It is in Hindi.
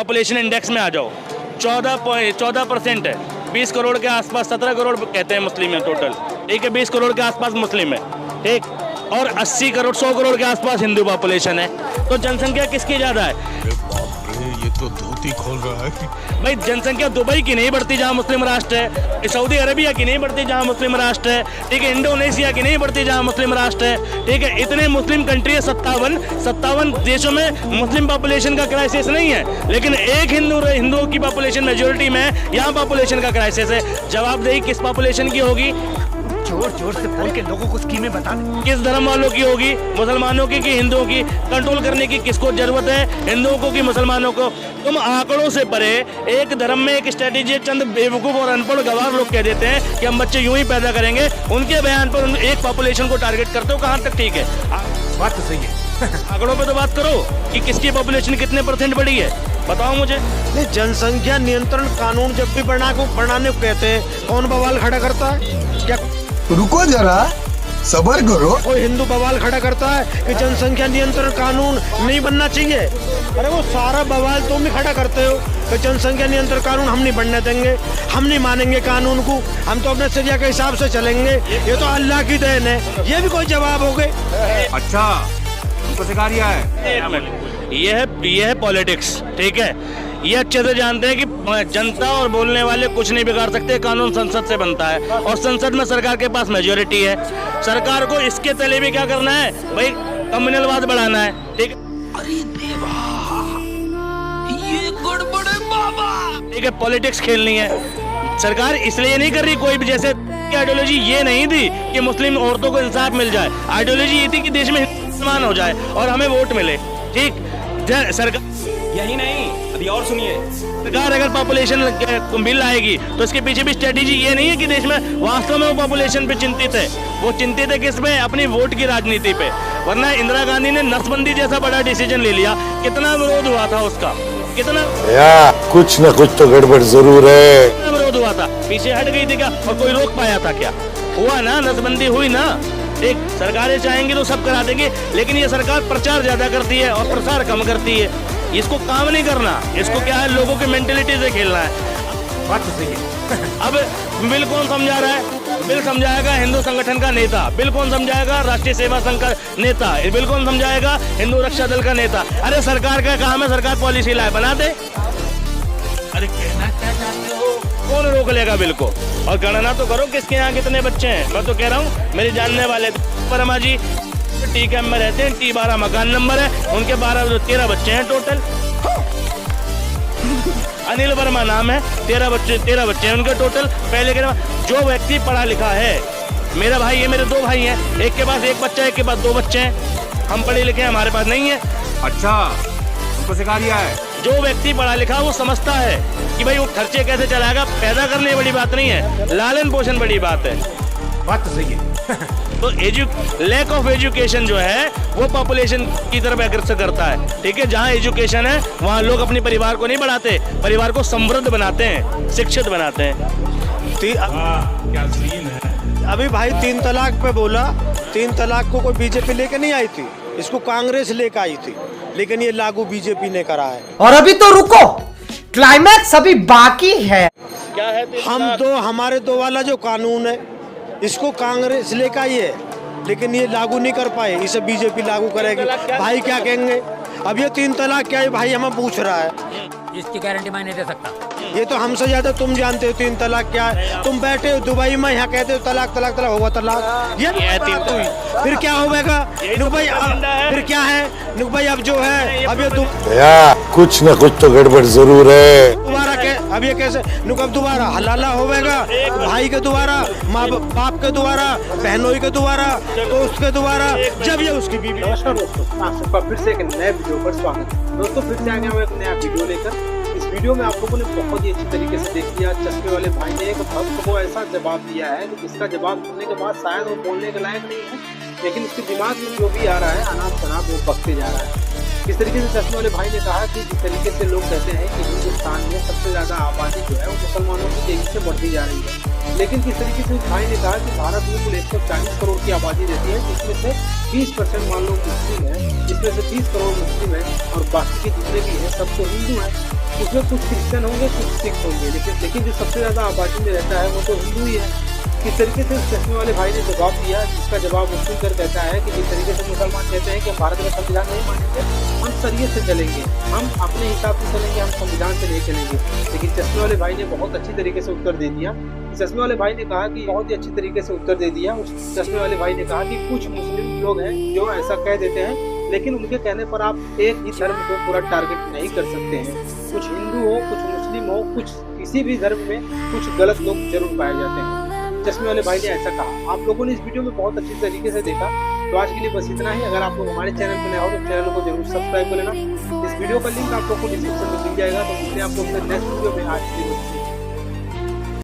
पॉपुलेशन इंडेक्स में आ जाओ, 14% है, 20 करोड़ के आसपास, 17 करोड़ कहते हैं मुस्लिम है टोटल, ठीक है, 20 करोड़ के आसपास मुस्लिम है, ठीक, और 80 करोड़ 100 करोड़ के आसपास हिंदू पॉपुलेशन है, तो जनसंख्या किसकी ज़्यादा है? ये तो धोती खोल रहा है भाई जनसंख्या दुबई की नहीं बढ़ती जहाँ मुस्लिम राष्ट्र है, सऊदी अरेबिया की नहीं बढ़ती जहाँ मुस्लिम राष्ट्र है, ठीक है, इंडोनेशिया की नहीं बढ़ती जहाँ मुस्लिम राष्ट्र है, ठीक है, इतने मुस्लिम कंट्री है, 57 देशों में मुस्लिम पॉपुलेशन का क्राइसिस नहीं है, लेकिन एक हिंदुओं की पॉपुलेशन मेजोरिटी में है, यहाँ पॉपुलेशन का क्राइसिस है। जवाबदेही किस पॉपुलेशन की होगी? जोर जोर से बोल के लोगों को स्कीमें बता दे। किस धर्म वालों की होगी? मुसलमानों की कि हिंदुओं की? कंट्रोल करने की किसको जरूरत है, हिंदुओं को कि मुसलमानों को? तुम आंकड़ों से परे एक धर्म में एक स्ट्रेटेजी चंद बेवकूफ और अनपढ़ गवार लोग कह देते हैं कि हम बच्चे यूं ही पैदा करेंगे, उनके बयान पर एक पॉपुलेशन को टारगेट करते हो, कहाँ तक ठीक है? बात तो सही है। आंकड़ों पे तो बात करो कि किसकी पॉपुलेशन कितने % बढ़ी है, बताओ मुझे। नहीं, जनसंख्या नियंत्रण कानून जब भी बनाने को कहते हैं, कौन बवाल खड़ा करता है? क्या रुको जरा, सब्र करो। कोई हिंदू बवाल खड़ा करता है कि जनसंख्या नियंत्रण कानून नहीं बनना चाहिए? अरे वो सारा बवाल तुम ही खड़ा करते हो कि जनसंख्या नियंत्रण कानून हम नहीं बनने देंगे, हम नहीं मानेंगे कानून को, हम तो अपने शरिया के हिसाब से चलेंगे, ये तो अल्लाह की देन है। ये भी कोई जवाब हो गए? अच्छा, तुमको सिखा दिया है? ये है पॉलिटिक्स, ठीक है, ये अच्छे से जानते हैं कि जनता और बोलने वाले कुछ नहीं बिगाड़ सकते, कानून संसद से बनता है और संसद में सरकार के पास मेजोरिटी है। सरकार को इसके तले भी क्या करना है भाई? कम्युनलवाद बढ़ाना है, ठीक है। अरे देवा, ये गड़बड़ है बाबा। ठीक है, पॉलिटिक्स खेलनी है सरकार, इसलिए नहीं कर रही कोई भी। जैसे आइडियोलॉजी ये नहीं थी कि मुस्लिम औरतों को इंसाफ मिल जाए, आइडियोलॉजी ये थी कि देश में मुसलमान हो जाए और हमें वोट मिले, ठीक। सरकार यही नहीं, अभी और सुनिए, सरकार अगर पॉपुलेशन बिल आएगी तो इसके पीछे भी स्ट्रेटेजी ये नहीं है कि देश में वास्तव में वो पॉपुलेशन पे चिंतित है, वो चिंतित है किस पे? अपनी वोट की राजनीति पे। वरना इंदिरा गांधी ने नसबंदी जैसा बड़ा डिसीजन ले लिया, कितना विरोध हुआ था उसका, कितना कुछ न कुछ तो गड़बड़ जरूर है। कितना विरोध हुआ था, पीछे हट गई थी क्या और कोई रोक पाया था क्या? हुआ ना, नसबंदी हुई ना। एक सरकारें चाहेंगी तो सब करा देंगे, लेकिन ये सरकार प्रचार ज्यादा करती है और प्रसार कम करती है। इसको काम नहीं करना, इसको क्या है, लोगों की मेंटेलिटी से खेलना है। बात तो सही है। अब बिल कौन समझा रहा है? बिल समझाएगा हिंदू संगठन का नेता, बिल कौन समझाएगा? राष्ट्रीय सेवा संघ का नेता, बिल कौन समझाएगा? हिंदू रक्षा दल का नेता। अरे सरकार का काम है, सरकार पॉलिसी लाए, बना दे। अरे कहना क्या चाहते हो? कौन रोक लेगा बिल को? और गणना तो करो किसके यहाँ कितने बच्चे हैं। मैं तो कह रहा हूँ, मेरे जानने वाले परमा जी टी कैम्प में रहते हैं, T12 मकान नंबर है, उनके 13 बच्चे हैं टोटल। अनिल वर्मा नाम है, 13 बच्चे हैं उनके टोटल। पहले के जो व्यक्ति पढ़ा लिखा है, मेरा भाई है, मेरे 2 भाई हैं, एक के पास 1 बच्चा है, एक के पास 2 बच्चे हैं। हम पढ़े लिखे हैं, हमारे पास नहीं है। अच्छा, तुमको सिखा दिया है? जो व्यक्ति पढ़ा लिखा वो समझता है कि भाई वो खर्चे कैसे चलाएगा। पैदा करने बड़ी बात नहीं है, लालन पोषण बड़ी बात है। बात तो सही है। तो लैक ऑफ एजुकेशन जो है वो पॉपुलेशन की तरफ अग्रसर करता है, ठीक है। जहाँ एजुकेशन है वहाँ लोग अपने परिवार को नहीं बढ़ाते, परिवार को समृद्ध बनाते हैं, शिक्षित बनाते हैं। क्या सीन है। अभी भाई 3 तलाक पे बोला, 3 तलाक को कोई बीजेपी लेके नहीं आई थी, इसको कांग्रेस लेकर आई थी, लेकिन ये लागू बीजेपी ने करा है। और अभी तो रुको, क्लाइमैक्स अभी बाकी है। क्या है हमारे 2 वाला जो कानून है, इसको कांग्रेस लेकर आई है, लेकिन ये लागू नहीं कर पाए, इसे बीजेपी लागू करेगी। भाई क्या कहेंगे? अब ये 3 तलाक क्या है भाई, हमें पूछ रहा है। इसकी गारंटी मैं नहीं दे सकता। ये तो हमसे ज्यादा तुम जानते हो 3 तलाक क्या है। तुम बैठे हो दुबई में, यहाँ कहते हो तलाक तलाक तलाक, होगा तलाक। ये बात हुई, फिर क्या होगा नुक भाई? फिर क्या है नुक भाई? अब जो है, अब ये कुछ न कुछ तो गड़बड़ जरूर है। दोबारा अब ये कैसे नुक? अब दोबारा हलाला होगा, भाई के दोबारा, माँ बाप के दोबारा, बहनोई के दोबारा, दोस्त के दोबारा, जब ये उसकी बीवी। नमस्कार दोस्तों, फिर से एक नए वीडियो पर स्वागत है। दोस्तों फिर से आ गया मैं एक नया वीडियो लेकर। इस वीडियो में आप लोगों ने बहुत ही अच्छी तरीके से देख लिया, चश्मे वाले भाई ने एक भक्त को ऐसा जवाब दिया है कि जिसका जवाब सुनने के बाद शायद वो बोलने के लायक नहीं है, लेकिन उसके दिमाग में जो भी आ रहा है अनाप शनाप वो बकते जा रहा है। इस तरीके से चश्मे वाले भाई ने कहा कि जिस तरीके से लोग कहते हैं कि हिंदुस्तान में सबसे ज़्यादा आबादी जो है वो मुसलमानों की तेजी से बढ़ती जा रही है, लेकिन किस तरीके से उस भाई ने कहा कि भारत में कुल 140 करोड़ की आबादी रहती है, जिसमें से 20% मान लो मुस्लिम है, जिसमें से 30 करोड़ मुस्लिम है और बाकी के जितने भी हैं सब तो हिंदू हैं। उसमें कुछ क्रिश्चियन होंगे, कुछ सिख होंगे, लेकिन जो सबसे ज़्यादा आबादी में रहता है वो तो हिंदू ही है। किस तरीके से उस चश्मे वाले भाई ने जवाब दिया, जिसका जवाब वो सुनकर कहता है कि जिस तरीके से मुसलमान कहते हैं कि हम भारत का संविधान नहीं मानेंगे, हम शरीयत से चलेंगे, हम अपने हिसाब से चलेंगे, हम संविधान से नहीं चलेंगे। लेकिन चश्मे वाले भाई ने बहुत अच्छी तरीके से उत्तर दे दिया। चश्मे वाले भाई ने कहा कि बहुत ही अच्छी तरीके से उत्तर दे दिया। उस चश्मे वाले भाई ने कहा कि कुछ मुस्लिम लोग हैं जो ऐसा कह देते हैं, लेकिन उनके कहने पर आप एक ही धर्म को पूरा टारगेट नहीं कर सकते हैं। कुछ हिंदू हो, कुछ मुस्लिम हो, कुछ किसी भी धर्म में कुछ गलत लोग जरूर पाए जाते हैं। चश्मे वाले भाई ने ऐसा कहा। आप लोगों ने इस वीडियो में बहुत अच्छी तरीके से देखा। तो आज के लिए बस इतना ही। अगर आप लोग हमारे चैनल पर नए हो तो चैनल को जरूर सब्सक्राइब कर लेना। इस वीडियो का लिंक आप लोग को डिस्क्रिप्शन में मिल जाएगा। तो मिलते हैं आप लोग नेक्स्ट वीडियो में। आज के लिए